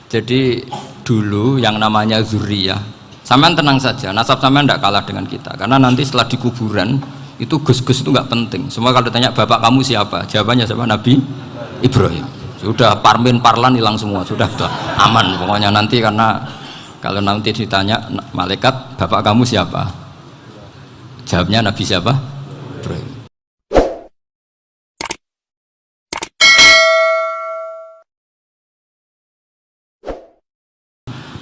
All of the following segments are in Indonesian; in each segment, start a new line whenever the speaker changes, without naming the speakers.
Jadi dulu yang namanya zuriyah, sampean tenang saja, nasab sampean tidak kalah dengan kita, karena nanti setelah di kuburan itu gus-gus itu nggak penting. Semua kalau ditanya bapak kamu siapa, jawabannya siapa? Nabi Ibrahim. Sudah parmin parlan hilang semua, sudah aman pokoknya nanti. Karena kalau nanti ditanya malaikat bapak kamu siapa, jawabnya Nabi siapa? Ibrahim.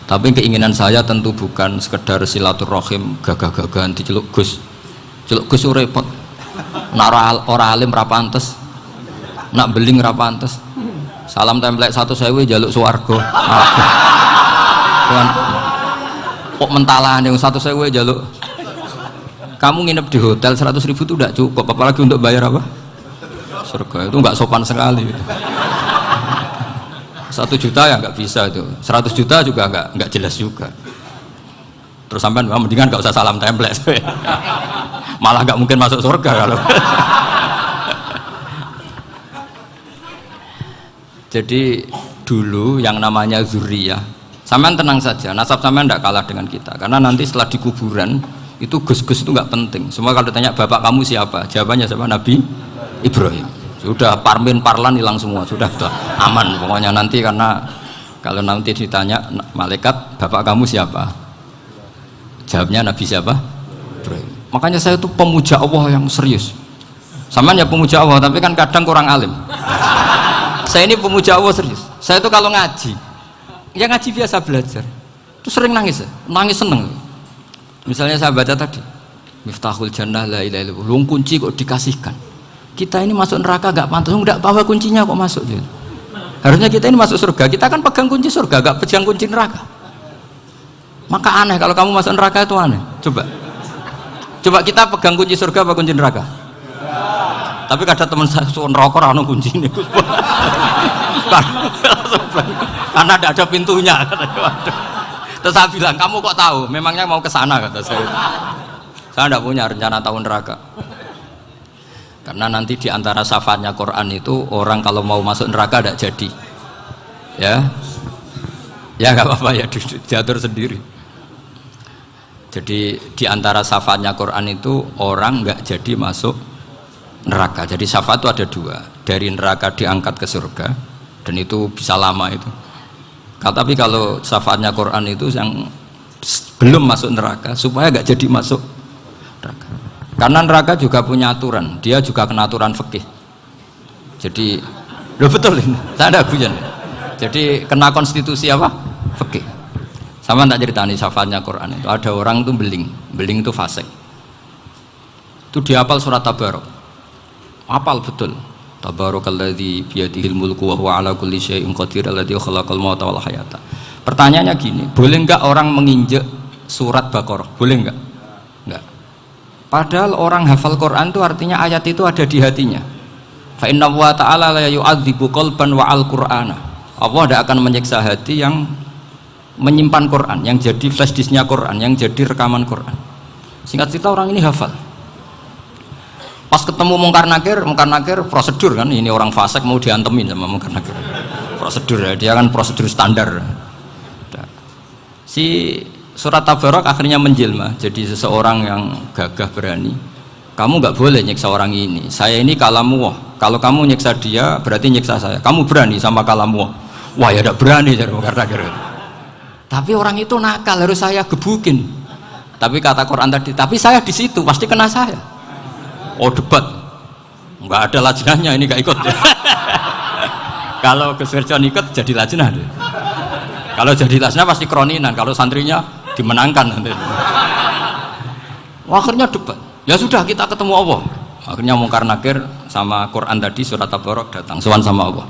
Tapi keinginan saya tentu bukan sekedar silaturahim gagah-gagahan diceluk Gus. Celuk Gus repot. Nak ora alim ra pantes. Nak beling ra pantes. Salam templek 1.000 jaluk swarga. Tuhan. Kok mentalan yang 1.000 jaluk. Kamu nginep di hotel 100.000 itu tidak cukup, apalagi untuk bayar apa? Surga. Itu enggak sopan sekali. 1 juta ya nggak bisa itu, 100 juta juga nggak jelas juga. Terus sampai mendingan nggak usah salam template, malah nggak mungkin masuk surga kalau. Jadi dulu yang namanya zuriyah, sampean tenang saja, nasab sampean tidak kalah dengan kita, karena nanti setelah di kuburan itu gus-gus itu nggak penting. Semua kalau ditanya bapak kamu siapa, jawabannya siapa? Nabi Ibrahim. Sudah parmin parlan hilang semua, sudah aman pokoknya nanti. Karena kalau nanti ditanya malaikat bapak kamu siapa, jawabnya Nabi siapa? Ibrahim. Makanya saya itu pemuja Allah yang serius. Sampean ya pemuja Allah, tapi kan kadang kurang alim. Saya ini pemuja Allah serius. Saya itu kalau ngaji, ya ngaji biasa belajar, itu sering nangis seneng. Misalnya saya baca tadi Miftahul Jannah la ilaha illallah, lung kunci kok dikasihkan. Kita ini masuk neraka gak pantas, enggak bawa kuncinya kok masuk gitu. Harusnya kita ini masuk surga, kita kan pegang kunci surga, gak pegang kunci neraka. Maka aneh kalau kamu masuk neraka, itu aneh. Coba kita pegang kunci surga apa kunci neraka? Tapi kadang teman saya suka neraka rano kunci ini. Karena tidak ada pintunya. Terus saya bilang, kamu kok tahu? Memangnya mau ke sana, kata saya. Saya tidak punya rencana tahu neraka. Karena nanti diantara syafaatnya Quran itu orang kalau mau masuk neraka tidak jadi, ya nggak apa-apa ya, diatur sendiri. Jadi diantara syafaatnya Quran itu orang nggak jadi masuk neraka. Jadi syafaat itu ada 2, dari neraka diangkat ke surga, dan itu bisa lama itu. Tapi kalau syafaatnya Quran itu yang belum masuk neraka supaya nggak jadi masuk neraka. Karena neraka juga punya aturan, dia juga kena aturan fikih. Jadi, betul ini, saya ada guyon. Jadi kena konstitusi apa? Fikih. Sama tak ceritani syafaatnya Quran itu. Ada orang itu beling itu fasik. Itu dihafal surat Tabarok. Hafal betul. Tabarakalladzi biyadihil mulku wa huwa ala kulli syai'in qadir alladzi khalaqal mauta wal hayata. Pertanyaannya gini, boleh enggak orang menginjek surat Baqarah? Boleh enggak? Enggak. Padahal orang hafal Quran itu artinya ayat itu ada di hatinya. Fa inna wa ta'ala la yu'adzibu qalban wa al-Qur'ana. Allah tidak akan menyiksa hati yang menyimpan Quran, yang jadi flash disknya Quran, yang jadi rekaman Quran. Singkat cerita orang ini hafal. Pas ketemu Mungkar Nakir prosedur kan, ini orang fasik mau diantemin sama Mungkar Nakir. Prosedur ya, dia kan prosedur standar. Si surat Tabarok akhirnya menjelma jadi seseorang yang gagah berani. Kamu nggak boleh nyiksa orang ini, saya ini kalamullah, kalau kamu nyiksa dia berarti nyiksa saya. Kamu berani sama kalamullah? Wah ya tidak berani, karena tapi orang itu nakal, harus saya gebukin. Tapi kata Quran tadi, tapi saya di situ pasti kena saya. Oh debat, nggak ada lajnahnya, ini nggak ikut. Kalau Gus Wirjon ikut jadi lajnah. Kalau jadi lajnah pasti kroninan, kalau santrinya dimenangkan nanti. Akhirnya debat. Ya sudah, kita ketemu Allah. Akhirnya Mungkar Nakir sama Quran tadi surat Tabarok datang sowan sama Allah.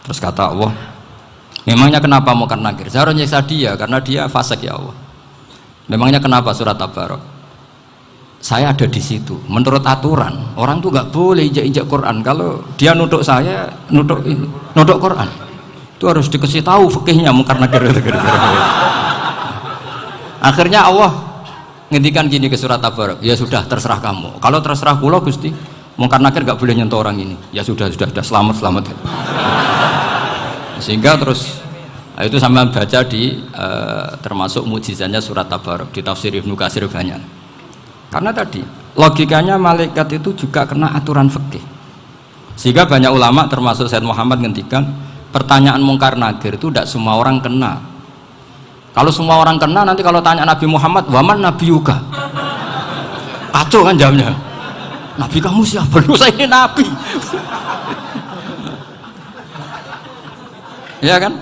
Terus kata Allah, memangnya kenapa Mungkar Nakir? Saya harus nyiksa dia karena dia fasik ya Allah. Memangnya kenapa surat Tabarok? Saya ada di situ. Menurut aturan orang tuh nggak boleh injak-injak Quran. Kalau dia nutuk saya, nutuk Quran, itu harus dikasih tahu fikihnya Mungkar Nakir. Akhirnya Allah ngendikan gini ke surat Tabarok, ya sudah terserah kamu. Kalau terserah kula Gusti, Mungkar Nakir nggak boleh nyentuh orang ini. Ya sudah selamat. Sehingga terus Nah, itu sama baca di termasuk mujizatnya surat Tabarok di tafsir Ibnu Katsir banyak. Karena tadi logikanya malaikat itu juga kena aturan fikih. Sehingga banyak ulama termasuk Said Muhammad ngendikan pertanyaan mungkar nakir itu tidak semua orang kena. Kalau semua orang kena nanti kalau tanya Nabi Muhammad, waman Nabi Yuga, kacau kan jamnya. Nabi kamu siapa? Lu saya ini Nabi. Ya kan?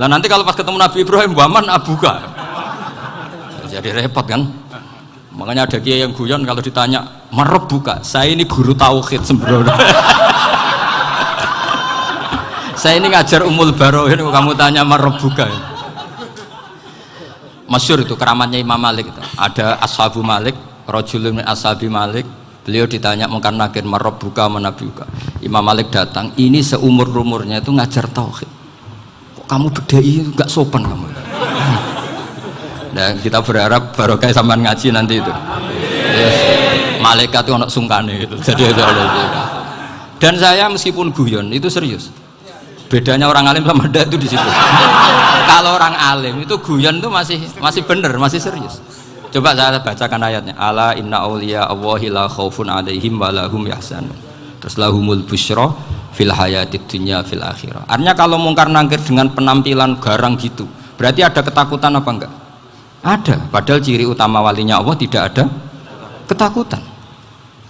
Lah nanti kalau pas ketemu Nabi Ibrahim, waman abuka, jadi repot kan? Makanya ada kiai yang guyon kalau ditanya merebuka, saya ini guru tauhid sembrono. Saya ini ngajar Ummul Barohin, kamu tanya merebuka. Masyhur itu keramatnya Imam Malik itu. Ada Ashabu Malik, rajulun min ashabi Malik, beliau ditanya mungkar nakir merebuka menabiuka. Imam Malik datang, ini seumur-umurnya itu ngajar tauhid. Kamu bedai nggak sopan kamu. Nah, kita berharap barokah sampean ngaji nanti itu. Yes. Malaikat itu anak sungkane itu. Jadi itu ada. Dan saya meskipun guyon itu serius. Bedanya orang alim sama ndak itu di situ. Kalau orang alim itu guyon itu masih bener, masih serius. Coba saya bacakan ayatnya. Ala inna auliya Allahi la khaufun alaihim wa lahum yahzanun. Terus lahumul busyra fil hayatid dunya fil akhirah. Artinya kalau mungkar nangkir dengan penampilan garang gitu, berarti ada ketakutan apa enggak? Ada. Padahal ciri utama walinya Allah tidak ada ketakutan.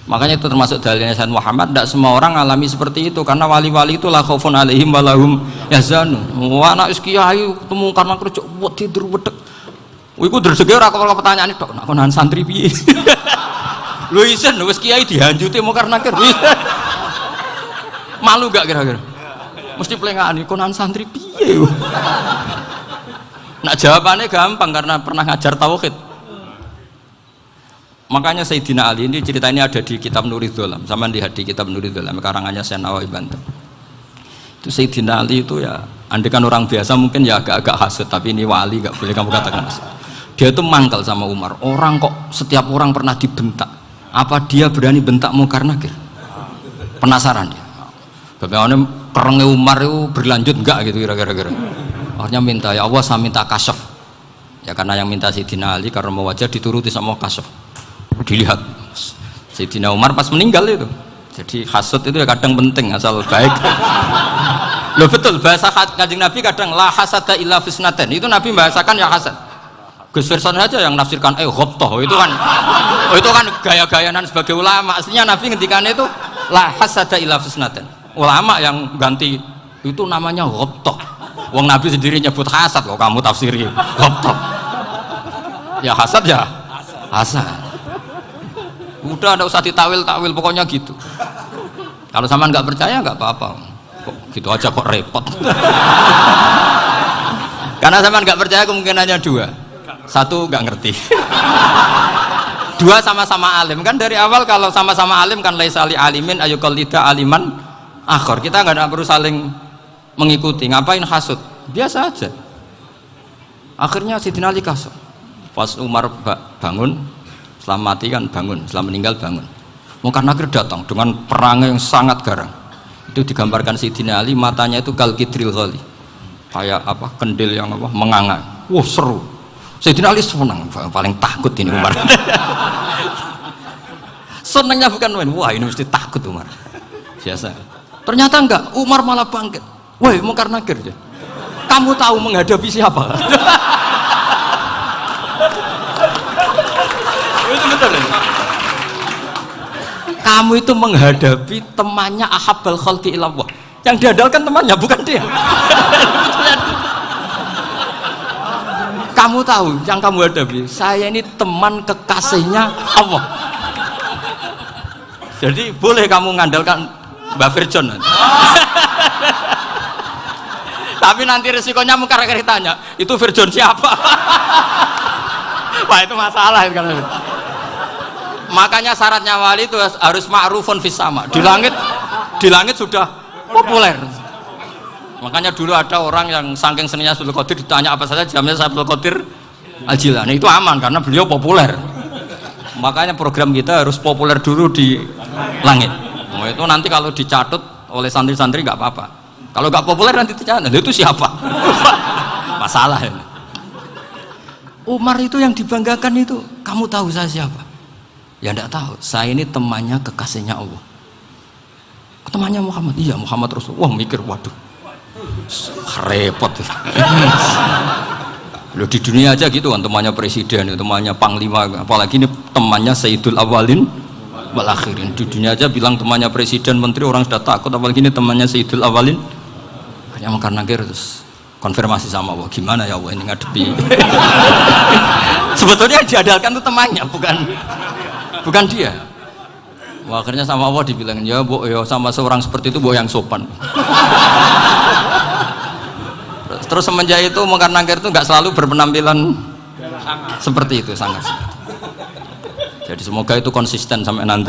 Makanya itu termasuk dalilnya Sayyid Muhammad, tidak semua orang alami seperti itu karena wali-wali itu la khaufun alaihim wa lahum yahzanun. Wah anak kiai ketemu karena kerja tidur wedek. Iku dreseke ora kok pertanyaan tok, nek konan santri piye? Lho isen wis kiai dihanjuti mungkar nakir. Malu gak kira-kira? Mesti pelengani konan santri piye? Nah jawabannya gampang karena pernah ngajar tauhid. Makanya Sayyidina Ali ini cerita ini ada di kitab Nurul Dholam. Sama lihat di kitab Nurul Dholam karangannya Syekh Nawawi Banten. Itu Sayyidina Ali itu ya, andekan orang biasa mungkin ya agak-agak hasud, tapi ini wali gak boleh kamu katakan hasud. Dia itu mangkal sama Umar. Orang kok setiap orang pernah dibentak. Apa dia berani bentak mungkar nakir? Penasaran dia. Bagaimana perangnya Umar itu berlanjut enggak gitu kira-kira. Akhirnya minta, ya Allah saya minta kasyaf. Ya karena yang minta Sayyidina Ali karena mau wajah dituruti sama kasyaf. Dilihat Sayyidina Umar pas meninggal itu. Jadi hasud itu ya kadang penting asal baik. Loh betul bahasa Kanjeng Nabi kadang la hasada illa fisnaten. Itu Nabi membahasakan ya hasad. Gus Firson aja yang nafsirkan ghobtoh itu kan gaya-gayanan sebagai ulama. Aslinya Nabi ngendikan itu la hasada illa fisnaten. Ulama yang ganti itu namanya ghobtoh. Wong Nabi sendiri nyebut hasad kok kamu tafsiri ghobtoh. Ya hasad ya hasad. Udah enggak usah ditawil-tawil pokoknya gitu. Kalau sama nggak percaya nggak apa-apa. Kok gitu aja kok repot. Karena sama nggak percaya kemungkinannya dua. Satu nggak ngerti. Dua sama-sama alim kan dari awal kalau sama-sama alim kan laisa li alimin ayuqallida aliman akhor. Kita nggak perlu saling mengikuti. Ngapain hasud? Biasa aja. Akhirnya Sayyidina Ali kasar. Pas Umar bangun, setelah mati kan bangun, setelah meninggal bangun. Mungkar nakir datang dengan perang yang sangat garang. Itu digambarkan Sayyidina Ali matanya itu kal kidril ghali. Kayak apa? Kendil yang apa? Menganga. Wah seru. Sayyidina Ali senang, paling takut ini Umar. Senangnya bukan main, wah ini mesti takut Umar. Biasa. Ternyata enggak, Umar malah bangkit. Woi, mungkar nakir ya. Kamu tahu menghadapi siapa? Itu betul ya? Kamu itu menghadapi temannya ahabbal khalqi ilallah. Yang diandalkan temannya bukan dia. Kamu tahu yang kamu hadapi, saya ini teman kekasihnya Allah. Jadi boleh kamu mengandalkan Mbak Firjon. Tapi nanti resikonya mungkar nakir tanya, itu Firjon siapa? Wah itu masalah kan. Makanya syaratnya wali itu harus ma'rufun fis sama. Di langit sudah populer. Makanya dulu ada orang yang saking seninya Abdul Qadir ditanya apa saja jamnya Abdul Qadir Al-Jilani itu aman karena beliau populer. Makanya program kita harus populer dulu di langit. Nah, itu nanti kalau dicatut oleh santri-santri nggak apa-apa. Kalau nggak populer nanti dicatat, itu siapa? masalah ini. Umar itu yang dibanggakan itu, kamu tahu saya siapa? Ya enggak tahu, saya ini temannya kekasihnya Allah. Temannya Muhammad, iya Muhammad Rasul. Wah mikir, waduh, repot. Loh di dunia aja gitu kan, temannya presiden, temannya panglima, apalagi ini temannya Sayyidul Awalin wal Akhirin. Di dunia aja bilang temannya presiden, menteri, orang sudah takut, apalagi ini temannya Sayyidul Awalin. Hanya karena terus konfirmasi sama Allah, gimana ya Allah ini ngadepi. Sebetulnya diadalkan itu temannya, bukan dia. Wah, akhirnya sama Allah dibilang, ya bu, ya sama seorang seperti itu bu yang sopan. Terus semenjak itu Mungkar Nakir itu nggak selalu berpenampilan seperti itu, sangat. Jadi semoga itu konsisten sampai nanti.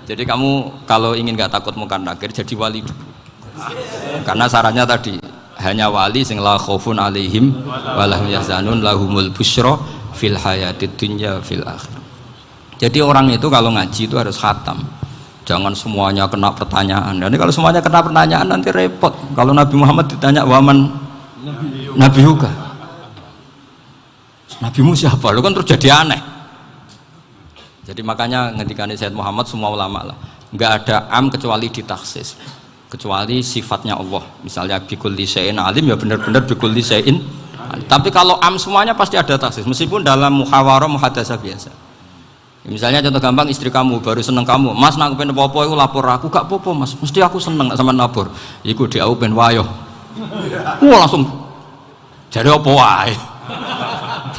Jadi kamu kalau ingin nggak takut Mungkar Nakir, jadi wali dulu. Karena syaratnya tadi hanya wali sing la khaufun alaihim walahum yahzanun lahumul busyra fil hayatid dunya fil akhirah. Jadi orang itu kalau ngaji itu harus khatam. Jangan semuanya kena pertanyaan. Dan kalau semuanya kena pertanyaan nanti repot. Kalau Nabi Muhammad ditanya waman Nabi juga. Nabimu siapa? Lu kan terus jadi aneh. Jadi makanya ngendikane Sayyid Muhammad semua ulama lah, nggak ada am kecuali ditaksis. Kecuali sifatnya Allah. Misalnya bikulli syai'in alim ya benar-benar bikulli syai'in. Tapi kalau am semuanya pasti ada taksis. Meskipun dalam muhawarah muhadasah biasa. Misalnya contoh gampang, istri kamu baru seneng kamu, mas nak pengen apa-apa itu lapor aku, gak apa-apa mas, mesti aku seneng gak sama lapor. Iku dia aku pengen wayo. Wah langsung jadi apa wae.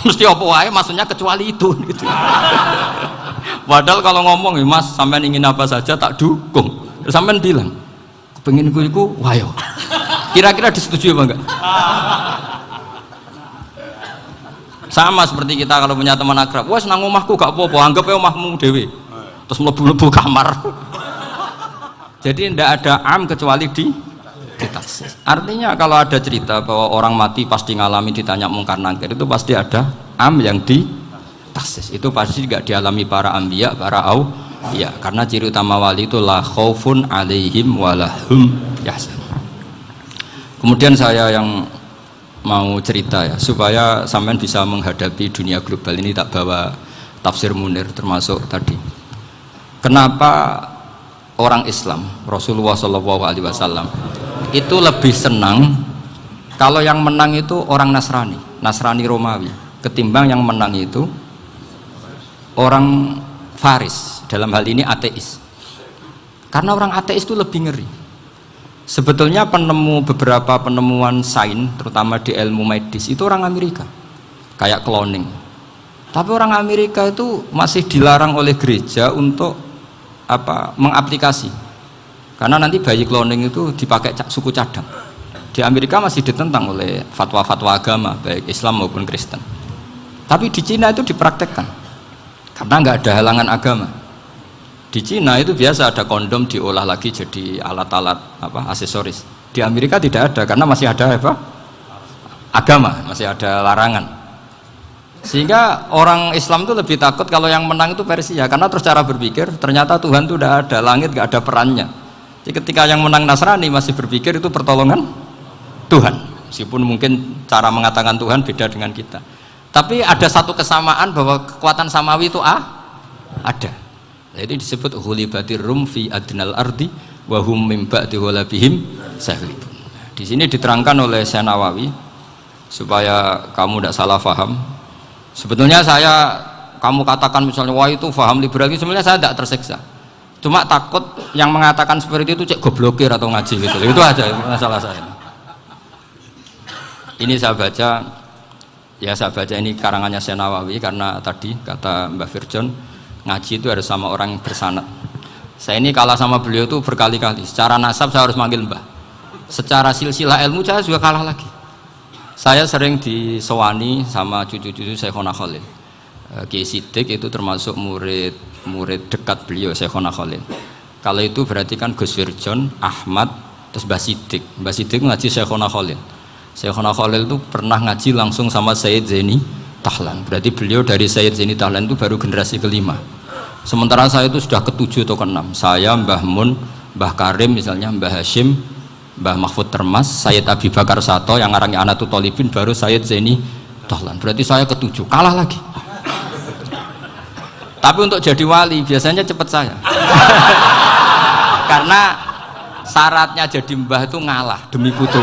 Mesti apa wae maksudnya kecuali itu gitu. Padahal kalau ngomong mas sampean ingin apa saja tak dukung. Terus sampean bilang pengen iku wayo. Kira-kira disetujui apa enggak? Sama seperti kita kalau punya teman akrab, wah senang omahku gak apa-apa, anggap ya omahmu dewe, terus mlebu-mlebu kamar. Jadi tidak ada am kecuali di taksis. Artinya kalau ada cerita bahwa orang mati pasti ngalami ditanya Mungkar Nakir, itu pasti ada am yang di taksis. Itu pasti juga dialami para anbiya, para auliya. Karena ciri utama wali itu la khaufun alaihim walahum yahzanun. Kemudian saya yang mau cerita ya, supaya sampean bisa menghadapi dunia global ini, tak bawa tafsir Munir termasuk tadi. Kenapa orang Islam, Rasulullah SAW itu lebih senang kalau yang menang itu orang Nasrani Romawi, ketimbang yang menang itu orang Faris, dalam hal ini ateis. Karena orang ateis itu lebih ngeri. Sebetulnya beberapa penemuan sains, terutama di ilmu medis, itu orang Amerika, kayak cloning. Tapi orang Amerika itu masih dilarang oleh gereja untuk mengaplikasi, karena nanti bayi cloning itu dipakai suku cadang. Di Amerika masih ditentang oleh fatwa-fatwa agama, baik Islam maupun Kristen. Tapi di Cina itu dipraktekkan, karena nggak ada halangan agama. Di Cina itu biasa ada kondom diolah lagi jadi alat-alat aksesoris. Di Amerika tidak ada karena masih ada agama, masih ada larangan. Sehingga orang Islam itu lebih takut kalau yang menang itu Persia, karena terus cara berpikir ternyata Tuhan itu tidak ada, langit nggak ada perannya. Jadi ketika yang menang Nasrani masih berpikir itu pertolongan Tuhan, meskipun mungkin cara mengatakan Tuhan beda dengan kita. Tapi ada satu kesamaan bahwa kekuatan samawi itu ada. Itu disebut ghulibatir rum fi adnal ardi wa hum min ba'di ghalabihim saghlibun. Di sini diterangkan oleh Syekh Nawawi supaya kamu tidak salah paham. Sebetulnya kamu katakan misalnya wah itu paham liberal, sebenarnya saya tidak tersiksa. Cuma takut yang mengatakan seperti itu cek goblokir atau ngaji gitu. Itu aja masalah saya. Ini saya baca ini karangannya Syekh Nawawi, karena tadi kata Mbah Firjon ngaji itu harus sama orang yang bersanad. Saya ini kalah sama beliau itu berkali-kali. Secara nasab saya harus manggil mbah. Secara silsilah ilmu saya juga kalah lagi. Saya sering disewani sama cucu-cucu Syekhona Khalil. Kiai Siddiq itu termasuk murid dekat beliau, Syekhona Khalil. Kalau itu berarti kan Gus Wirjon, Ahmad, terus Mbah Siddiq. Mbah Siddiq ngaji Syekhona Khalil. Syekhona Khalil itu pernah ngaji langsung sama Sayyid Zaini Tahlan. Berarti beliau dari Sayyid Zaini Tahlan itu baru generasi kelima. Sementara saya itu sudah ke-7 atau ke-6. Saya, Mbah Mun, Mbah Karim misalnya, Mbah Hashim, Mbah Mahfud Termas, Sayyid Abi Bakar Sato yang ngarangnya Anatul Thalibin, baru Sayyid Zaini Dahlan. Berarti saya ketujuh, kalah lagi. Tapi untuk jadi wali biasanya cepat saya. Karena syaratnya jadi mbah itu ngalah demi putu.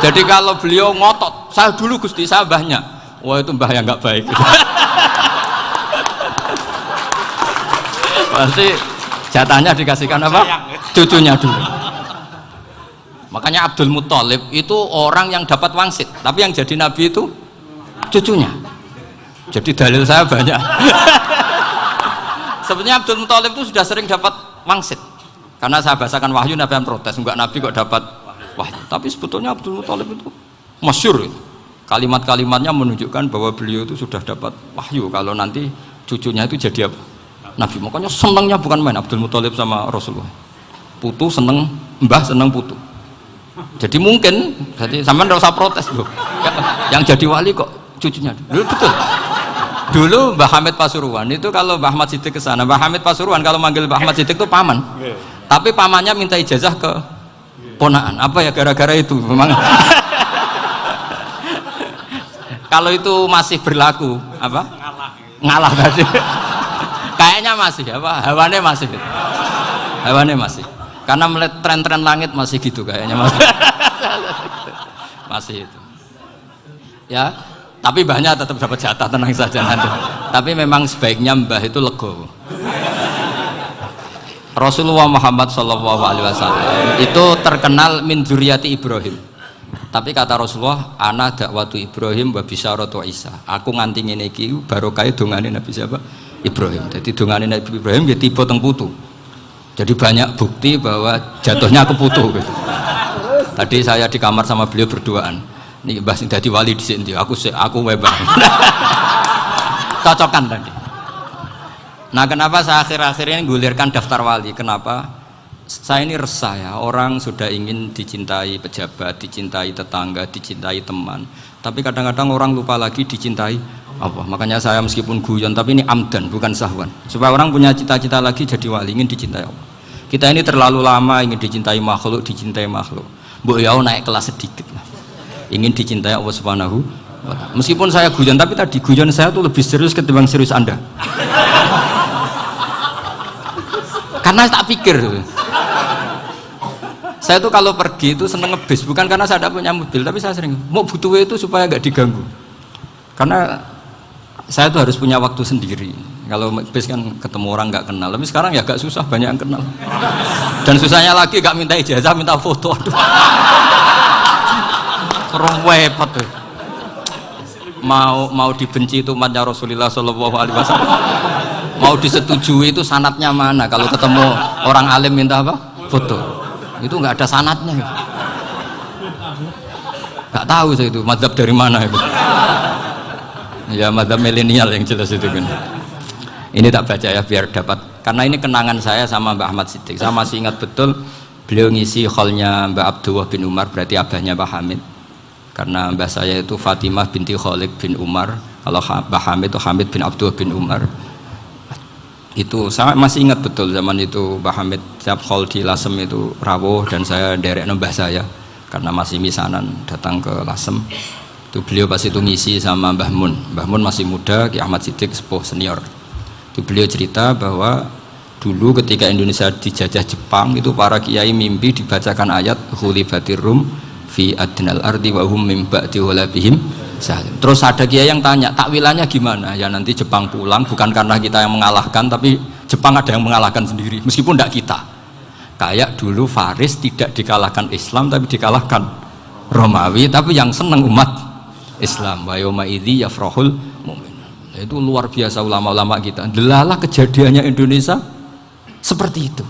Jadi kalau beliau ngotot, saya dulu Gusti, saya mbahnya. Wah itu mbah yang nggak baik. Pasti jatahnya dikasihkan apa? Cucunya dulu. Makanya Abdul Muthalib itu orang yang dapat wangsit, tapi yang jadi nabi itu cucunya. Jadi dalil saya banyak. Sebenarnya Abdul Muthalib itu sudah sering dapat wangsit. Karena saya bahasakan wahyu, nabi yang protes, enggak nabi kok dapat wahyu. Tapi sebetulnya Abdul Muthalib itu masyhur. Kalimat-kalimatnya menunjukkan bahwa beliau itu sudah dapat wahyu kalau nanti cucunya itu jadi apa? Nabi. Makanya senangnya bukan main Abdul Muthalib sama Rasulullah. Putu seneng, mbah seneng putu. Jadi mungkin, jadi sampean enggak usah protes loh. Yang jadi wali kok cucunya. Dulu betul. Dulu Mbah Hamid Pasuruan itu kalau Mbah Ahmad Siddiq ke sana, Mbah Hamid Pasuruan kalau manggil Mbah Ahmad Siddiq itu paman. Tapi pamannya minta ijazah ke ponaan. Apa ya gara-gara itu memang. Kalau itu masih berlaku apa? Ngalah tadi. Kayaknya masih apa? Hawane masih gitu. Hawane masih. Karena melihat tren-tren langit masih gitu kayaknya masih. Masih itu. Ya, tapi mbahnya tetap dapat jatah, tenang saja nanti. Tapi memang sebaiknya mbah itu legowo. Rasulullah Muhammad SAW itu terkenal min dzurriyyati Ibrahim. Tapi kata Rasulullah, ana dakwatu Ibrahim wa bisyaratu Isa. Aku nganti ngene iki barokah dongane Nabi siapa? Ibrahim. Jadi dongane Nabi Ibrahim ya tiba teng putu. Jadi banyak bukti bahwa jatuhnya ke putu gitu. Tadi saya di kamar sama beliau berduaan. Nih Mbah sing dadi wali dhisik ndi? Aku webang. Cocokan tadi. Nah, kenapa saya akhir-akhir ini gulirkan daftar wali? Kenapa? Saya ini resah ya, orang sudah ingin dicintai pejabat, dicintai tetangga, dicintai teman. Tapi kadang-kadang orang lupa lagi dicintai apa. Makanya saya meskipun guyon, tapi ini amdan, bukan sahwan. Supaya orang punya cita-cita lagi jadi wali, ingin dicintai Allah. Kita ini terlalu lama ingin dicintai makhluk, Mbok ya naik kelas sedikit lah. Ingin dicintai Allah Subhanahu wa Ta'ala. Meskipun saya guyon, tapi tadi guyon saya tuh lebih serius ketimbang serius Anda. Karena tak pikir saya tuh kalau pergi itu seneng ngebis, bukan karena saya tidak punya mobil, tapi saya sering mau butuh itu supaya nggak diganggu. Karena saya tuh harus punya waktu sendiri. Kalau bis kan ketemu orang nggak kenal, tapi sekarang ya agak susah, banyak yang kenal. Dan susahnya lagi nggak minta ijazah, minta foto. Aduh, repot tuh. Mau dibenci itu umatnya Rasulullah Shallallahu Alaihi Wasallam. Mau disetujui itu sanatnya mana? Kalau ketemu orang alim minta apa? Foto. Itu nggak ada sanatnya. Nggak tahu saya itu mazhab dari mana itu. Ya mazhab milenial yang jelas itu kan. Ini tak baca ya biar dapat, karena ini kenangan saya sama Mbak Ahmad Siddiq. Saya masih ingat betul beliau ngisi kholnya Mbak Abdullah bin Umar, berarti abahnya Mbak Hamid. Karena mbah saya itu Fatimah binti Khalid bin Umar, kalau Mbak Hamid itu Hamid bin Abdullah bin Umar. Itu saya masih ingat betul zaman itu Mbah Hamid siap khol di Lasem itu rawuh dan saya derek mbah saya karena masih misanan datang ke Lasem. Itu beliau pas itu ngisi sama Mbah Mun. Mbah Mun masih muda, Ki Ahmad Siddiq sepuh senior. Itu beliau cerita bahwa dulu ketika Indonesia dijajah Jepang itu para kiai mimpi dibacakan ayat ghulibatir rum fi adnal ardi wa hum min ba'di ghalabihim. Terus ada kiai yang tanya, takwilannya gimana? Ya nanti Jepang pulang bukan karena kita yang mengalahkan, tapi Jepang ada yang mengalahkan sendiri, meskipun tidak kita. Kayak dulu Faris tidak dikalahkan Islam, tapi dikalahkan Romawi, tapi yang senang umat Islam. Wa yauma idzi yafrahul mu'min. Itu luar biasa ulama-ulama kita. Delalah kejadiannya Indonesia seperti itu.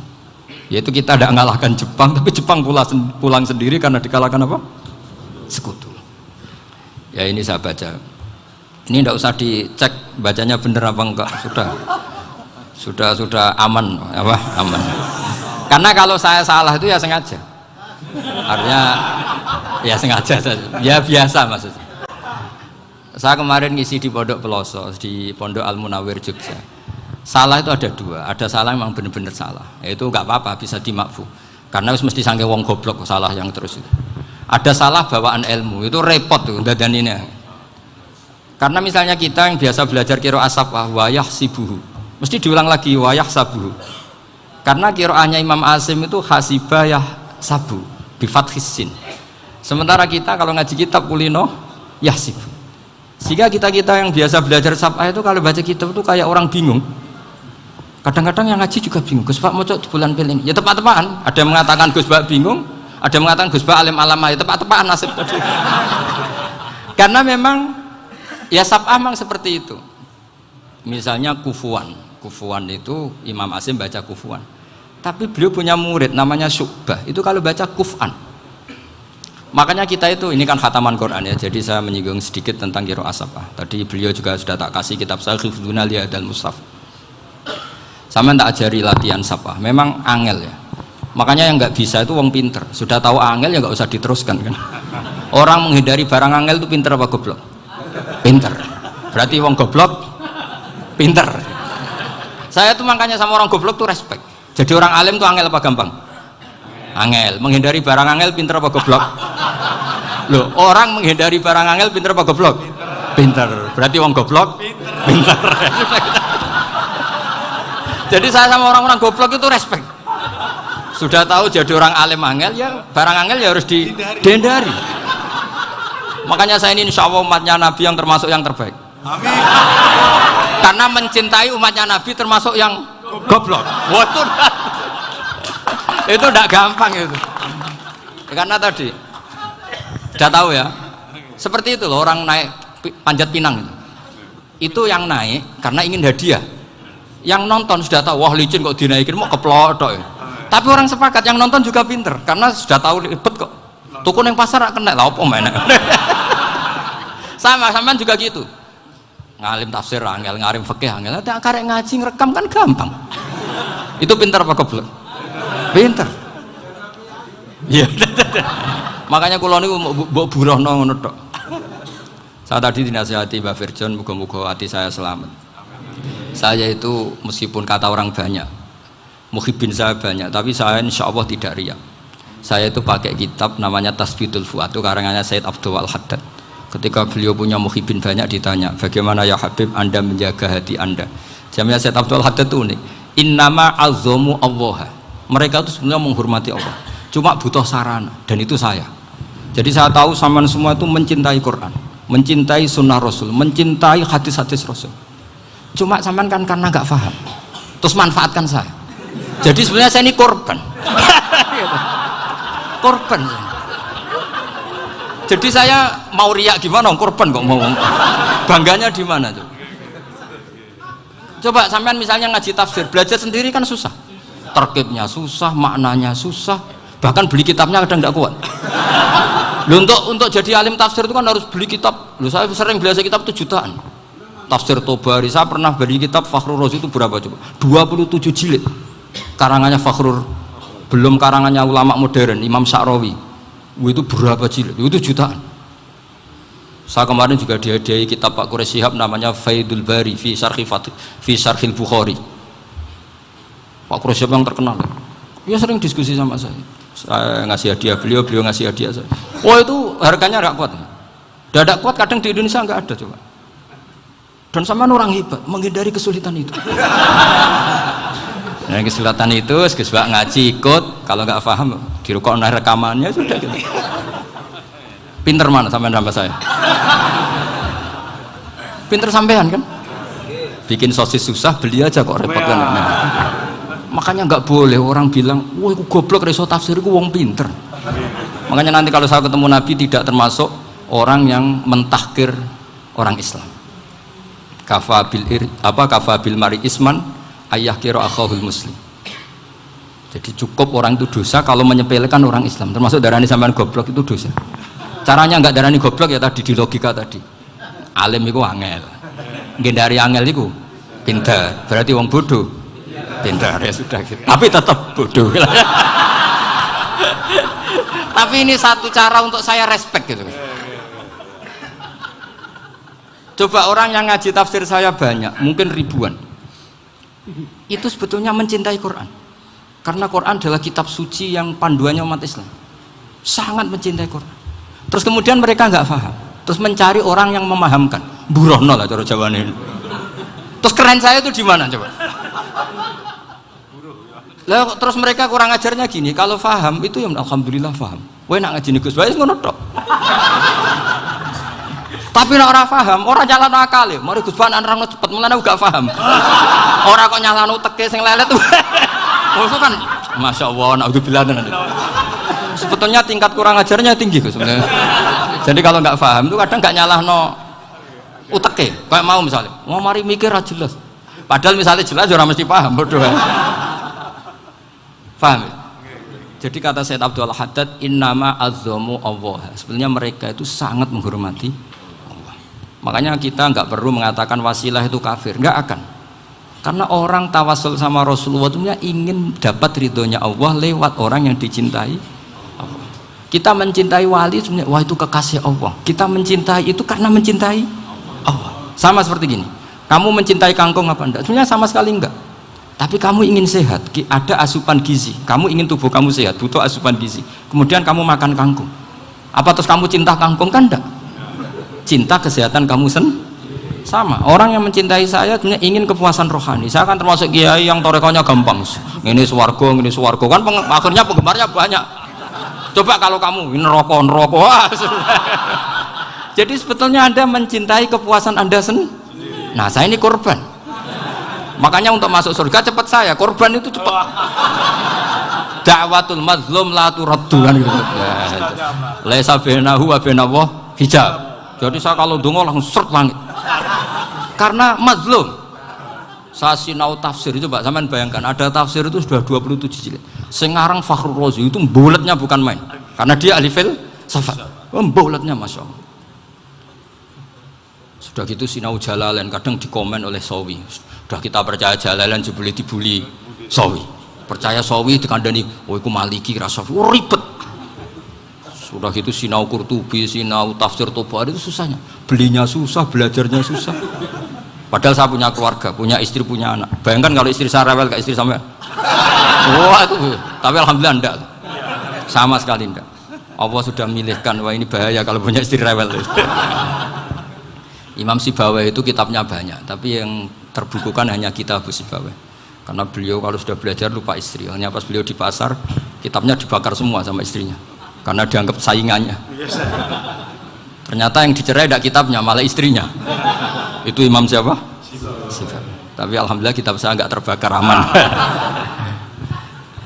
Yaitu kita tidak mengalahkan Jepang, tapi Jepang pulang sendiri karena dikalahkan apa? Sekutu. Ya ini saya baca. Ini tidak usah dicek bacanya bener apa enggak, sudah aman apa? Aman. Karena kalau saya salah itu ya sengaja. Artinya ya sengaja saja. Ya biasa maksudnya. Saya kemarin ngisi di Pondok Peloso, di Pondok Al Munawir Jogja. Salah itu ada dua. Ada salah yang memang benar-benar salah. Itu enggak apa-apa, bisa dimakfu. Karena mesti sangke wong goblok salah yang terus itu. Ada salah bawaan ilmu itu repot tuh dadanine. Karena misalnya kita yang biasa belajar qiraah safah wayah sibuhu, mesti diulang lagi wayah sabuhu. Karena qiraahnya Imam Asim itu hasibah yah sabu bi fathis sin. Sementara kita kalau ngaji kitab kulino yahsib. Sehingga kita yang biasa belajar safah itu kalau baca kitab itu kayak orang bingung. Kadang-kadang yang ngaji juga bingung. Gus Pak mau di bulan pilih. Ya tepat-tepatan. Ada yang mengatakan Gus Pak bingung, ada yang mengatakan Gus Pak alim alama. Ya tepat-tepatan nasib tadi. Karena memang ya saf'ah memang seperti itu. Misalnya kufuan. Kufuan itu Imam Asim baca kufuan. Tapi beliau punya murid namanya Syu'bah. Itu kalau baca kuf'an. Makanya kita itu ini kan khataman Quran ya. Jadi saya menyinggung sedikit tentang qiraah saf'ah. Tadi beliau juga sudah tak kasih kitab saya Hifdzuna Liyadal Mushaf. Sama tak ajari latihan safah, memang angel ya. Makanya yang nggak bisa itu wong pinter. Sudah tahu angel ya nggak usah diteruskan kan. Orang menghindari barang angel itu pinter apa goblok? Pinter. Berarti wong goblok pinter. Saya tuh makanya sama orang goblok tuh respect. Jadi orang alim tuh angel apa gampang? Angel. Menghindari barang angel pinter apa goblok? Loh, orang menghindari barang angel pinter apa goblok? Pinter. Berarti wong goblok pinter. Jadi saya sama orang-orang goblok itu respect. Sudah tahu jadi orang alim angel ya barang angel ya harus dihindari. Makanya saya ini insya Allah umatnya Nabi yang termasuk yang terbaik. Amin. Karena mencintai umatnya Nabi termasuk yang goblok. Wah, itu tidak gampang itu. Karena tadi sudah tahu ya. Seperti itu loh orang naik panjat pinang itu yang naik karena ingin hadiah. Yang nonton sudah tahu wah licin kok dinaikin mau keplodok ya. Tapi orang sepakat yang nonton juga pinter karena sudah tahu ribet kok. Tuku yang pasar kena lah apa mana. Sama juga gitu. Ngalim tafsir angel, ngalim fikih angel. Ada karek ngaji ngerekam kan gampang. Itu pinter apa goblok? Pinter. Iya. Makanya kula niku mbok burohno ngono tok. Saya tadi dinasihati Mbak Firjon muga-muga hati saya selamat. Saya itu meskipun kata orang banyak, muhibbin saya banyak, tapi saya insya Allah tidak riya. Saya itu pakai kitab namanya Tasbidul Fuad, itu karangannya Said Abdul Al-Haddad. Ketika beliau punya muhibbin banyak ditanya, bagaimana ya Habib Anda menjaga hati Anda? Jamnya Said Abdul Al-Haddad itu unik. Innama azzamu Allah. Mereka itu sebenarnya menghormati Allah. Cuma butuh sarana, dan itu saya. Jadi saya tahu sampean semua itu mencintai Quran, mencintai sunnah Rasul, mencintai hadis-hadis Rasul. Cuma sampean kan karena nggak paham terus manfaatkan saya. Jadi sebenarnya saya ini korban. Korban. Jadi saya mau riak gimana korban kok mau bangganya di mana tuh? Coba sampean misalnya ngaji tafsir belajar sendiri kan susah, terkibnya susah, maknanya susah, bahkan beli kitabnya kadang nggak kuat. Loh, untuk jadi alim tafsir itu kan harus beli kitab. Loh, saya sering belajar kitab itu jutaan. Tafsir Tobari, saya pernah beli kitab Fakhrur Razi itu berapa coba? 27 jilid karangannya Fakhrur, belum karangannya ulama modern Imam Sya'rawi. Itu berapa jilid? Itu jutaan. Saya kemarin juga dihadiahi kitab Pak Quraish Shihab namanya Faidul Bari fi Syarhil Bukhari. Pak Quraish Shihab yang terkenal. Dia sering diskusi sama saya ngasih hadiah beliau ngasih hadiah saya. Oh itu harganya nggak kuat. Tidak kuat kadang di Indonesia nggak ada coba. Dan sama orang hebat menghindari kesulitan itu. Nah, kesulitan itu sebab ngaji ikut, kalau nggak paham dirukok rekamannya sudah gitu. Pinter mana sampean sama saya? Pinter sampean kan? Bikin sosis susah, beli aja kok repot kan. Nah, makanya nggak boleh orang bilang, wah aku goblok reso tafsir aku wong pinter. Makanya nanti kalau saya ketemu Nabi tidak termasuk orang yang mentahkir orang Islam. Kafabil mari isman ayah kira akhahul muslim. Jadi cukup orang itu dosa kalau menyepelekan orang Islam, termasuk darani sampean goblok itu dosa. Caranya nggak darani goblok ya tadi di logika tadi. Alim itu angel, gendari angel itu pintar, berarti wong bodoh pintar ya sudah gitu. Tapi tetap bodoh. Tapi ini satu cara untuk saya respect gitu. Coba orang yang ngaji tafsir saya banyak, mungkin ribuan. Itu sebetulnya mencintai Quran. Karena Quran adalah kitab suci yang panduannya umat Islam. Sangat mencintai Quran. Terus kemudian mereka nggak paham. Terus mencari orang yang memahamkan. Burono lah cara Jawane. Terus keren saya itu di mana coba? Lah terus mereka kurang ajarnya gini, kalau paham itu ya alhamdulillah paham. Kowe nak ngaji Gus Bae ngono tok. Tapi nek ora paham, ora nyalano akal. Mari Gus Bae nerangno cepet, mulane gak paham. Ora kok nyalano teke sing lelet. Maksud kan masyaallah naudzubillah tenan. Sebetulnya tingkat kurang ajarnya tinggi Gus sebenarnya. Jadi kalau nggak paham itu kadang nggak nyalahno uteke. Kayak mau misalnya, mau mari mikir ra jelas. Padahal misalnya jelas ora mesti paham bodoh. Paham ya? Jadi kata Sayyid Abdul Haddad, innama azzamu Allah. Sebenarnya mereka itu sangat menghormati Allah. Makanya kita nggak perlu mengatakan wasilah itu kafir, nggak akan. Karena orang tawasul sama Rasulullah itu ingin dapat ridhonya Allah lewat orang yang dicintai Allah. Kita mencintai wali sebenarnya, wah itu kekasih Allah. Kita mencintai itu karena mencintai Allah. Sama seperti gini, kamu mencintai kangkung apa enggak? Sebenarnya sama sekali enggak. Tapi kamu ingin sehat, ada asupan gizi, kamu ingin tubuh kamu sehat, butuh asupan gizi, kemudian kamu makan kangkung, apa terus kamu cinta kangkung? Kan enggak, cinta kesehatan kamu sama. Orang yang mencintai saya sebenarnya ingin kepuasan rohani. Saya kan termasuk kiai yang torekonya gampang, ini swargo kan akhirnya penggemarnya banyak. Coba kalau kamu ini neraka wah. Jadi sebetulnya Anda mencintai kepuasan Anda sendiri. Nah saya ini korban. Makanya untuk masuk surga cepat saya, korban itu cepat. Da'watul mazlum la turaddu kan gitu. Laisa bainahu wa bainallah hijab. Jadi saya kalau donga langsung seret langit. Karena mazlum. Saya sinau tafsir itu Pak, sampean bayangkan ada tafsir itu sudah 27 jilid. Sing ngarang Fakhrul Razi itu bulatnya bukan main. Karena dia ahli filsafat. Bulatnya Masya Allah. Sudah gitu sinau Jalalain kadang dikomen oleh Sawi. Sudah kita percaya Jalalain jebule dibuli Sawi. Percaya Sawi dikandani, oh iku Maliki rasa ribet. Sudah gitu sinau Qurtubi, sinau tafsir Tabari itu susahnya. Belinya susah, belajarnya susah. Padahal saya punya keluarga, punya istri, punya anak. Bayangkan kalau istri saya rewel kayak istri sampai. Wah itu, tapi alhamdulillah enggak. Sama sekali enggak. Allah sudah milihkan, wah ini bahaya kalau punya istri rewel. Imam Sibawai itu kitabnya banyak, tapi yang terbukukan hanya kitab Sibawai. Karena beliau kalau sudah belajar lupa istri. Hanya pas beliau di pasar, kitabnya dibakar semua sama istrinya. Karena dianggap saingannya. Ternyata yang dicerai tidak kitabnya, malah istrinya. Itu Imam siapa? Sibawai. Tapi alhamdulillah kitab saya nggak terbakar, aman.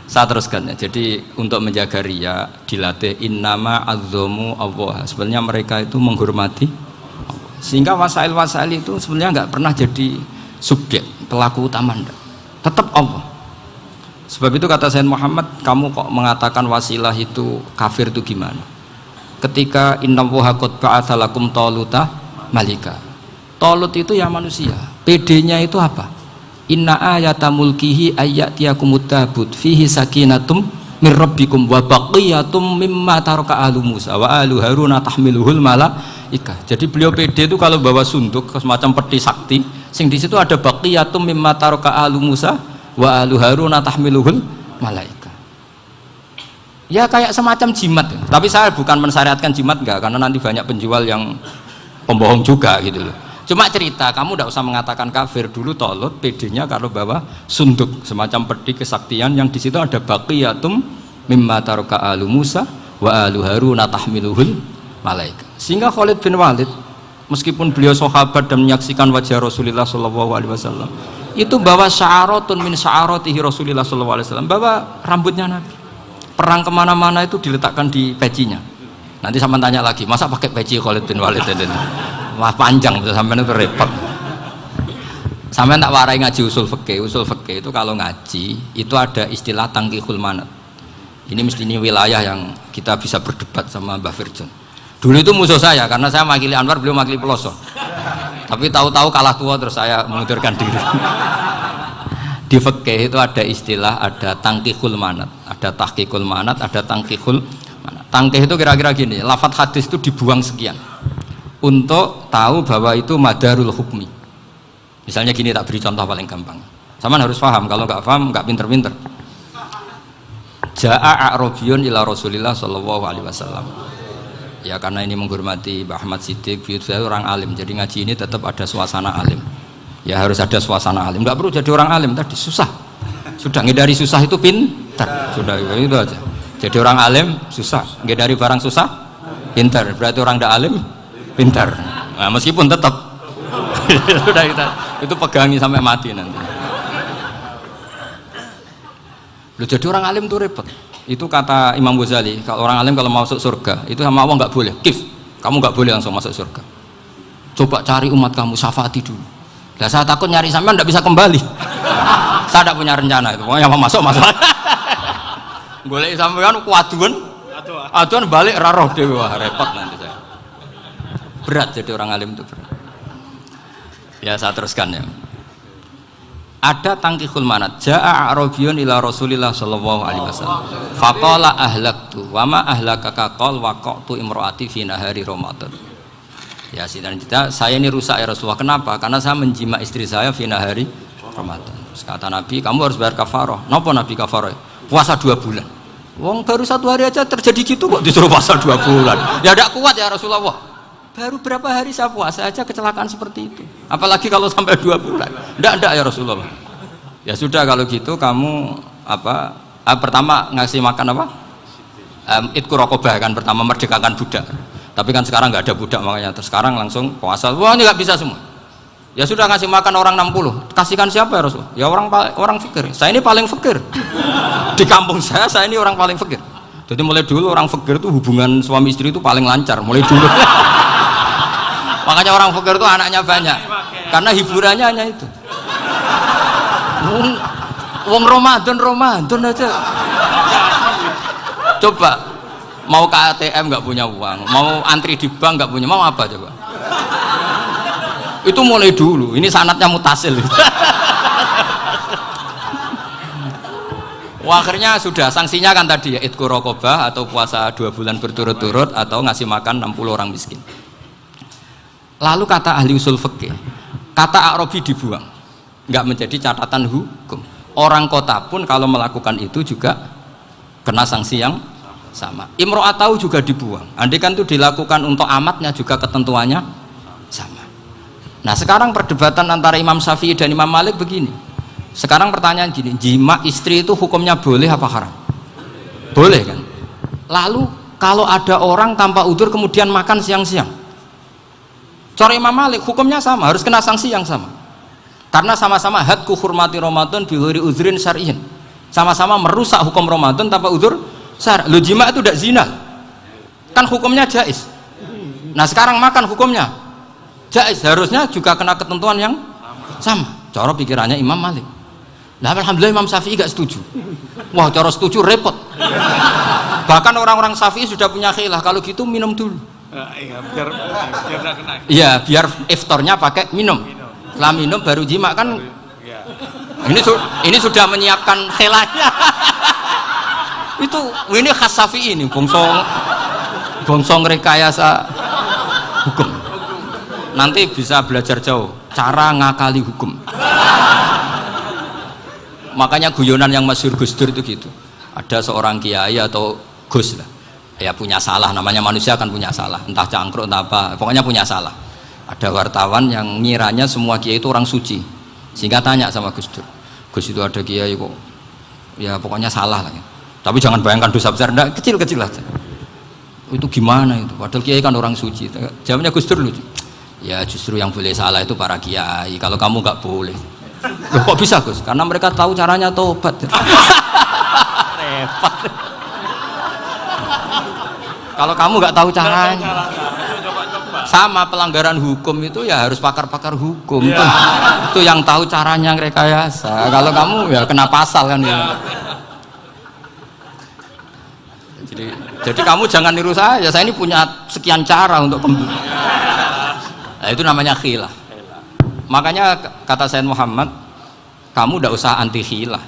Saya teruskan ya. Jadi untuk menjaga riya dilatih innama azzamu Allah. Sebenarnya mereka itu menghormati. Sehingga wasail-wasail itu sebenarnya nggak pernah jadi subjek pelaku utama enggak. Tetap Allah. Sebab itu kata Sayyid Muhammad, kamu kok mengatakan wasilah itu kafir itu gimana? Ketika innallaha qad ba'atsa lakum taluta malika. Talut itu ya manusia. PD-nya itu apa? Inna ayata mulkihi ayyatiyakumut tabut fihi sakinatum min rabbikum wa baqiyatum mimma taraka alu Musa wa alu Haruna tahmiluhul malaikah. Jadi beliau PD itu kalau bawa sunduk semacam peti sakti, sing di situ ada baqiyatum mimma taraka alu Musa wa alu Haruna tahmiluhul malaikah. Ya kayak semacam jimat. Tapi saya bukan mensyariatkan jimat enggak, karena nanti banyak penjual yang pembohong juga gitu loh. Cuma cerita, kamu tidak usah mengatakan kafir. Dulu Talut PD-nya kalau bawa sunduk semacam peti kesaktian yang di situ ada baqiyatum mimma taraka alu Musa wa alu Haruna tahmiluhul malaika. Sehingga Khalid bin Walid meskipun beliau sahabat dan menyaksikan wajah Rasulullah SAW itu bawa sya'aratun min sya'aratihi Rasulullah SAW, bawa rambutnya Nabi. Perang kemana-mana itu diletakkan di pecinya. Nanti sama tanya lagi, masa pakai peci Khalid bin Walid ini? Wah panjang, sampai itu repot. Sampai tak warai ngaji usul fikih. Usul fikih itu kalau ngaji itu ada istilah tangkihul manat. Ini mesti ini wilayah yang kita bisa berdebat sama Mbah Firjon. Dulu itu musuh saya karena saya makili Anwar, beliau makili Peloso. Tapi tahu-tahu kalah tua terus saya mengundurkan diri. Di fikih itu ada istilah, ada tangkihul manat, ada tahqiqul manat, ada tangkihul manat. Tangkih itu kira-kira gini, lafadz hadis itu dibuang sekian untuk tahu bahwa itu madarul hukmi. Misalnya gini, tak beri contoh paling gampang. Sama harus paham, kalau nggak paham nggak pinter-pinter. Ja'a a'rabiyun ila Rasulillah sallallahu alaihi wasallam. Ya karena ini menghormati Mbah Ahmad Siddiq, beliau orang alim, jadi ngaji ini tetap ada suasana alim. Ya harus ada suasana alim. Enggak perlu jadi orang alim tadi susah. Sudah ngindari susah itu pintar. Sudah itu aja. Jadi orang alim susah, ngindari barang susah pintar. Berarti orang tidak alim pintar. Nah, meskipun tetap sudah itu pegangi sampai mati nanti. Loh, jadi orang alim itu repot. Itu kata Imam Ghazali, kalau orang alim kalau mau masuk surga itu sama Allah nggak boleh. Kif, kamu nggak boleh langsung masuk surga. Coba cari umat kamu, syafaati dulu. Nah, saya takut nyari sampean nggak bisa kembali. Saya tidak punya rencana itu. Pokoknya mau masuk. Golek sampean kuaduan balik raroh dewe, wah repot nanti saya. Berat jadi orang alim itu berat. Ya saya teruskan ya. Ada tangkihul manat. Ja'a a'rabiyun ila Rasulillah sallallahu alaihi wasallam. Faqala ahlaktu wa ma ahlakaka qal waqa'tu imraati fi nahari Ramadan. Ya sidang kita, saya ini rusak ya Rasulullah. Kenapa? Karena saya menjima istri saya fi nahari Ramadan. Terus kata Nabi, kamu harus bayar kafarah. Napa Nabi kafarah? Puasa 2 bulan. Wong baru 1 hari aja terjadi gitu kok disuruh puasa 2 bulan. Ya tidak kuat ya Rasulullah. Baru berapa hari saya puasa aja kecelakaan seperti itu. Apalagi kalau sampai 2 bulan. Tidak ya Rasulullah. Ya sudah kalau gitu kamu pertama ngasih makan apa? Itqu raqabah kan, pertama merdekakan budak. Tapi kan sekarang nggak ada budak makanya terus sekarang langsung puasa. Wah ini nggak bisa semua. Ya sudah ngasih makan orang 60. Kasihkan siapa ya Rasul? Ya orang fakir. Saya ini paling fakir. Di kampung saya ini orang paling fakir. Jadi mulai dulu orang fakir itu hubungan suami istri itu paling lancar mulai dulu. Makanya orang fakir itu anaknya banyak karena hiburannya hanya itu. Wong Ramadan aja. Coba mau ke ATM nggak punya uang, mau antri di bank nggak punya, mau apa coba? Itu mulai dulu. Ini sanatnya mutasil. Wah, akhirnya sudah sanksinya kan tadi ya itqu raqabah atau puasa 2 bulan berturut-turut atau ngasih makan 60 orang miskin. Lalu kata ahli usul fikih, kata a'rabi dibuang, nggak menjadi catatan hukum. Orang kota pun kalau melakukan itu juga kena sanksi yang sama. Imro'atau juga dibuang. Andai kan itu dilakukan untuk amatnya juga ketentuannya sama. Nah sekarang perdebatan antara Imam Syafi'i dan Imam Malik begini. Sekarang pertanyaan gini, jima istri itu hukumnya boleh apa haram? Boleh kan? Lalu kalau ada orang tanpa udzur kemudian makan siang-siang, cara Imam Malik hukumnya sama, harus kena sanksi yang sama. Karena sama-sama hadku hurmati Ramadan bighairi uzrin syar'iyyin. Sama-sama merusak hukum Ramadan tanpa udzur syar'. Lu jima itu tidak zina. Kan hukumnya jaiz. Nah, sekarang makan hukumnya jaiz, harusnya juga kena ketentuan yang sama. Cara pikirannya Imam Malik. Nah, alhamdulillah Imam Syafi'i gak setuju. Wah, cara setuju repot. Bahkan orang-orang Syafi'i sudah punya khilaf, kalau gitu minum dulu.
Iya, biar gak kena.
Iya, biar iftarnya pakai minum. Setelah minum baru jima kan.
Ya.
Ini sudah menyiapkan khilafnya. Ini khas Syafi'i ini, bongsong rekayasa hukum. Nanti bisa belajar jauh cara ngakali hukum. Makanya guyonan yang masyhur Gus Dur itu gitu. Ada seorang kiai atau Gus lah, ya punya salah, namanya manusia kan punya salah, entah cangkruk entah apa, pokoknya punya salah. Ada wartawan yang ngiranya semua kiai itu orang suci, sehingga tanya sama Gus Dur, Gus itu ada kiai kok ya pokoknya salah lah ya. Tapi jangan bayangkan dosa besar, enggak, kecil-kecil aja. Itu gimana itu, padahal kiai kan orang suci. Jawabnya Gus Dur lucu, ya justru yang boleh salah itu para kiai, kalau kamu nggak boleh. Loh, kok bisa Gus? Karena mereka tahu caranya tobat. Repot. Kalau kamu nggak tahu caranya, sama pelanggaran hukum itu ya harus pakar-pakar hukum. Ya. Itu yang tahu caranya rekayasa. Kalau kamu ya kena pasal kan ya. Jadi kamu jangan niru saya. Saya ini punya sekian cara untuk kembali. Nah, itu namanya khilaf. Makanya kata Sayyid Muhammad, kamu tidak usah anti khilaf.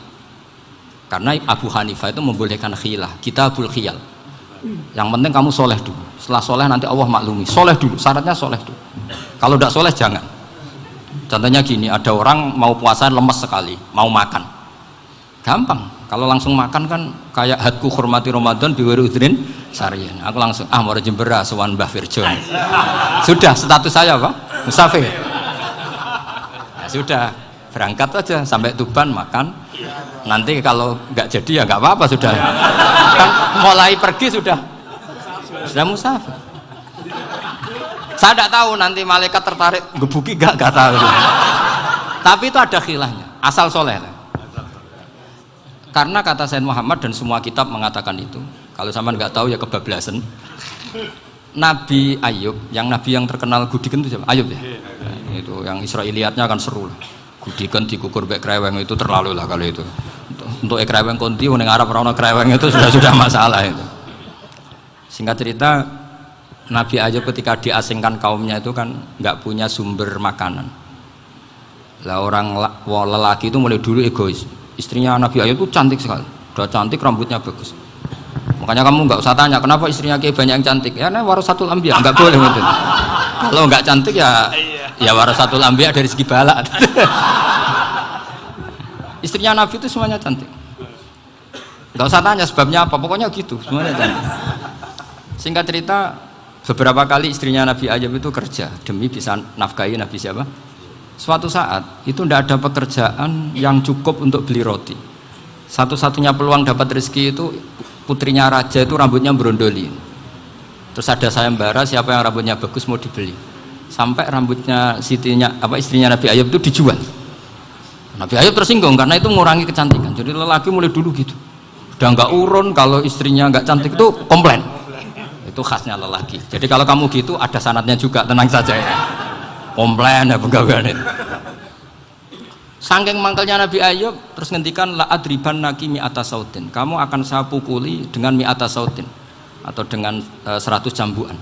Karena Abu Hanifah itu membolehkan khilaf, kitabul khiyal. Yang penting kamu soleh dulu. Setelah soleh nanti Allah maklumi. Soleh dulu, syaratnya soleh dulu. Kalau tidak soleh jangan. Contohnya gini, ada orang mau puasa lemes sekali, mau makan. gampang. Kalau langsung makan kan kayak hadku hormati Ramadan biwiri udrin sarian. Aku langsung mau Jembera sowan Mbah Firjon. Sudah status saya apa? Musafir. Ya sudah, berangkat aja sampai Tuban makan. Nanti kalau nggak jadi ya nggak apa-apa sudah. Kan mulai pergi sudah musafir. Saya tidak tahu nanti malaikat tertarik gebuki nggak tahu. Tapi itu ada khilafnya. Asal soleh. Karena kata Sayyid Muhammad dan semua kitab mengatakan itu. Kalau sampean nggak tahu ya kebablasan. Nabi Ayub, nabi yang terkenal Gudiken itu siapa? Ayub ya. Nah, itu yang Israiliyatnya akan seru lah. Gudiken dikukur bek kreweng itu terlalu lah kalau itu. Untuk kreweng konti ning Arab ora ono kreweng itu sudah masalah itu. Singkat cerita, Nabi Ayub ketika diasingkan kaumnya itu kan nggak punya sumber makanan. Lah orang lelaki itu mulai dulu egois. Istrinya Nabi Ayub itu cantik sekali, udah cantik, rambutnya bagus. Makanya kamu nggak usah tanya kenapa istrinya Kiai banyak yang cantik. Ya warasatul anbiya, nggak boleh gitu. Kalau nggak cantik ya warasatul anbiya dari segi balak. Istrinya Nabi itu semuanya cantik. Nggak usah tanya sebabnya apa, pokoknya gitu, semuanya cantik. Singkat cerita, beberapa kali istrinya Nabi Ayub itu kerja demi bisa nafkahi Nabi siapa? Suatu saat itu tidak ada pekerjaan yang cukup untuk beli roti. Satu-satunya peluang dapat rezeki itu putrinya raja itu rambutnya berondoli. Terus ada sayembara siapa yang rambutnya bagus mau dibeli. Sampai rambutnya istrinya Nabi Ayub itu dijual. Nabi Ayub tersinggung karena itu mengurangi kecantikan. Jadi lelaki mulai dulu gitu. Udah nggak urun kalau istrinya nggak cantik itu komplain. Itu khasnya lelaki. Jadi kalau kamu gitu ada sanadnya juga, tenang saja ya. Komplain ya pegawai. Saking mangkelnya Nabi Ayub terus ngendikan la adriban naki mi'ata sautin. Kamu akan saya pukuli dengan mi'ata sautin atau dengan 100 cambukan.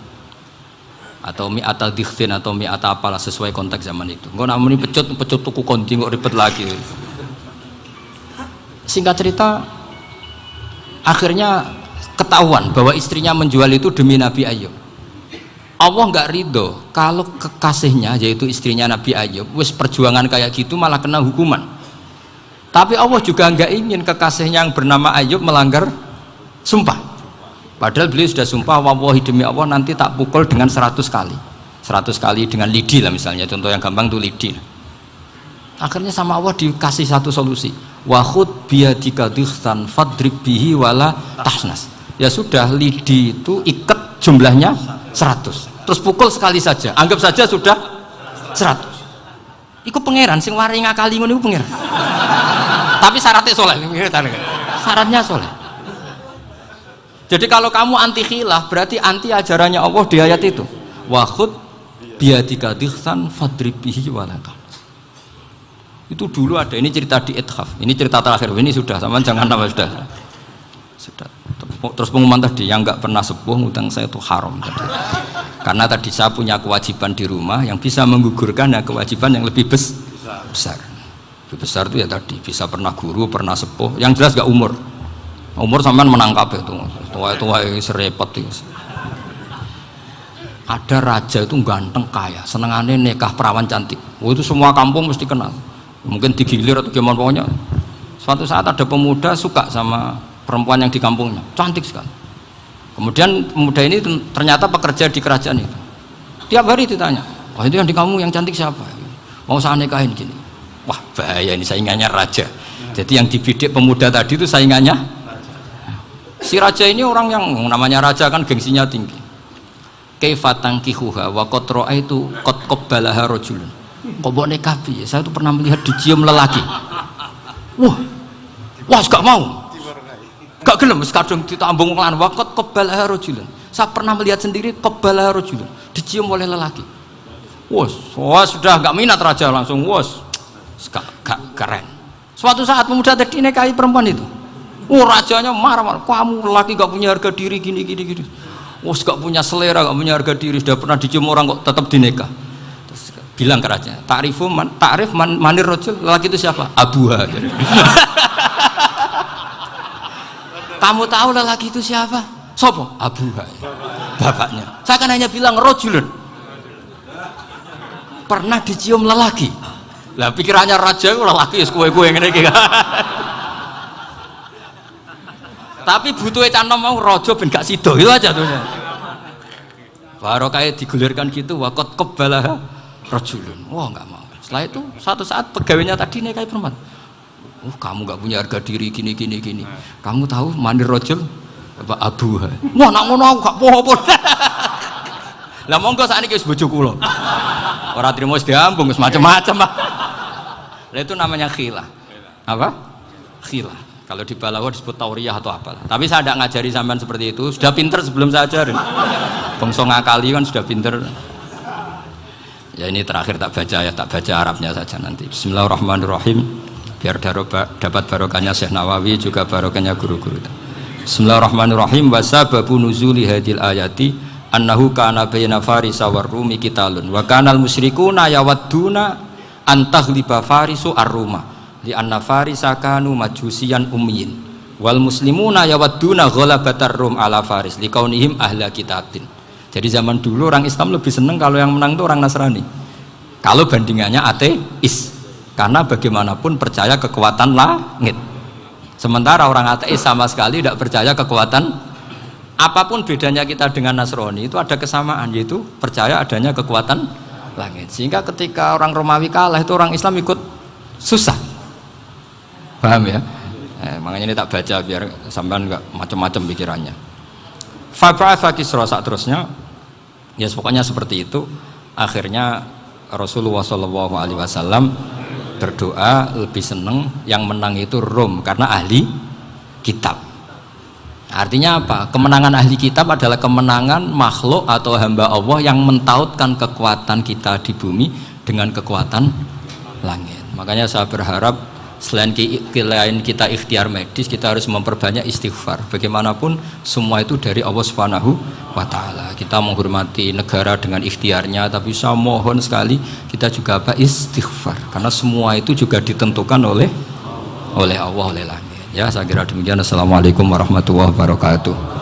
Atau mi'ata dikhtin atau mi'ata apalah sesuai konteks zaman itu. Engko nak muni pecut tuku konti kok ribet lagi. Singkat cerita akhirnya ketahuan bahwa istrinya menjual itu demi Nabi Ayub. Allah nggak ridho kalau kekasihnya yaitu istrinya Nabi Ayub wis perjuangan kayak gitu malah kena hukuman. Tapi Allah juga nggak ingin kekasihnya yang bernama Ayub melanggar sumpah. Padahal beliau sudah sumpah, wallahi demi Allah nanti tak pukul dengan 100 kali. 100 kali dengan lidi lah misalnya, contoh yang gampang tuh lidi. Akhirnya sama Allah dikasih satu solusi. Wa khud biyadika dikhtan fadrib bihi wala tahnas. Ya sudah, lidi itu ikat jumlahnya 100. Terus pukul sekali saja. Anggap saja sudah 100. Iku pangeran sing wari ngakali ngono iku pangeran. Tapi syaratnya soleh. Syaratnya soleh. Jadi kalau kamu anti khilaf berarti anti ajarannya Allah di ayat itu. Wa khud biyadika dikhtan fadrib bihi wala tahnas. Itu dulu ada, ini cerita di Ithaf, ini cerita terakhir, ini sudah, sama jangan nama sudah. Terus pengumuman tadi, yang nggak pernah sepuh ngutang saya itu haram tadi. Karena tadi saya punya kewajiban di rumah yang bisa menggugurkan ya kewajiban yang lebih besar. Lebih besar itu ya tadi, bisa pernah guru, pernah sepuh, yang jelas gak umur. Umur sampean menangkap itu, tua-tua serepot itu. Ada raja itu ganteng kaya, senengannya nikah perawan cantik. Oh, itu semua kampung mesti kenal. Mungkin digilir atau gimana pokoknya. Suatu saat ada pemuda suka sama perempuan yang di kampungnya, cantik sekali. Kemudian pemuda ini ternyata pekerja di kerajaan itu. Tiap hari ditanya, wah itu yang di kamu yang cantik siapa? Mau saya nikahin gini. Wah bahaya ini, saingannya raja. Jadi yang dibidik pemuda tadi itu saingannya. Si raja ini orang yang namanya raja kan gengsinya tinggi. Kaifatang kihuha wa kotroa itu kot kobbalaha rojulun. Kok buat nikah piye? Saya tuh pernah melihat dicium lelaki. Wah, gak mau. Gak gelem, kadang ditambung lan waqat qabbalaha rajulun. Saya pernah melihat sendiri qabbalaha rajulun, dicium oleh lelaki. Wah, sudah gak minat raja langsung, gak keren. Suatu saat pemuda tadi nikahi perempuan itu. Rajanya marah, kamu lelaki gak punya harga diri gini. Gak punya selera, gak punya harga diri, sudah pernah dicium orang kok tetap dinikah. Bilang ke raja, ta'rif manir rajul, lelaki itu siapa? Abuha. Kamu tahu lelaki itu siapa? Sopo? Abuha. Bapaknya. Saya kan hanya bilang rajulun. Pernah dicium lelaki. Lah pikirannya raja itu lelaki kue-kue ngene iki. Tapi butuhnya canom mau rojo ben gak sido itu aja tuhnya. Baru kayak digulirkan gitu, wakot kebalah rojulun. Wah nggak mau. Setelah itu satu saat pegawainya tadi nih kayak perempuan. Kamu nggak punya harga diri gini. Kamu tahu mandir rojul apa abu? Wah nak ngono aku gak popo. Lah monggo sakniki wis bojo kula. Ora trimo wis diambung wis macam-macam. Lah itu namanya khilah. Apa? Khilah. Kalau di Balaghah disebut tauriyah atau apalah. Tapi saya tidak ngajari sampean seperti itu. Sudah pinter sebelum saya ajarin. Bangsa ngakali kan sudah pinter. Ya ini terakhir tak baca Arabnya saja nanti. Bismillahirrahmanirrahim. Biar dapat barokahnya Syekh Nawawi juga barokahnya guru-guru. Bismillahirrahmanirrahim. Wasababu nuzuli hadil ayati annahu kana baina farisa war rumi qitalun wa kanal musyrikuna yawadduna antaghliba farisu ar-ruma li anna farisa kanu majusiyan ummiyin wal muslimuna yawadduna ghalabatar rum ala faris liqaunihim ahla kitabin. Jadi zaman dulu orang Islam lebih senang kalau yang menang itu orang Nasrani. Kalau bandingannya ateis, karena bagaimanapun percaya kekuatan langit. Sementara orang ateis sama sekali tidak percaya kekuatan. Apapun bedanya kita dengan Nasrani itu ada kesamaan, yaitu percaya adanya kekuatan langit. Sehingga ketika orang Romawi kalah itu orang Islam ikut susah. Paham ya? Makanya ini tak baca biar sampean enggak macam-macam pikirannya. Fab'atha Kisra saat terusnya, ya pokoknya seperti itu. Akhirnya Rasulullah SAW berdoa lebih seneng yang menang itu Rom karena ahli kitab. Artinya apa? Kemenangan ahli kitab adalah kemenangan makhluk atau hamba Allah yang mentautkan kekuatan kita di bumi dengan kekuatan langit. Makanya saya berharap selain kita ikhtiar medis, kita harus memperbanyak istighfar. Bagaimanapun semua itu dari Allah Subhanahu wa Ta'ala. Kita menghormati negara dengan ikhtiarnya, tapi saya mohon sekali kita juga istighfar, karena semua itu juga ditentukan oleh Allah, oleh langit. Ya, saya kira demikian. Assalamualaikum warahmatullahi wabarakatuh.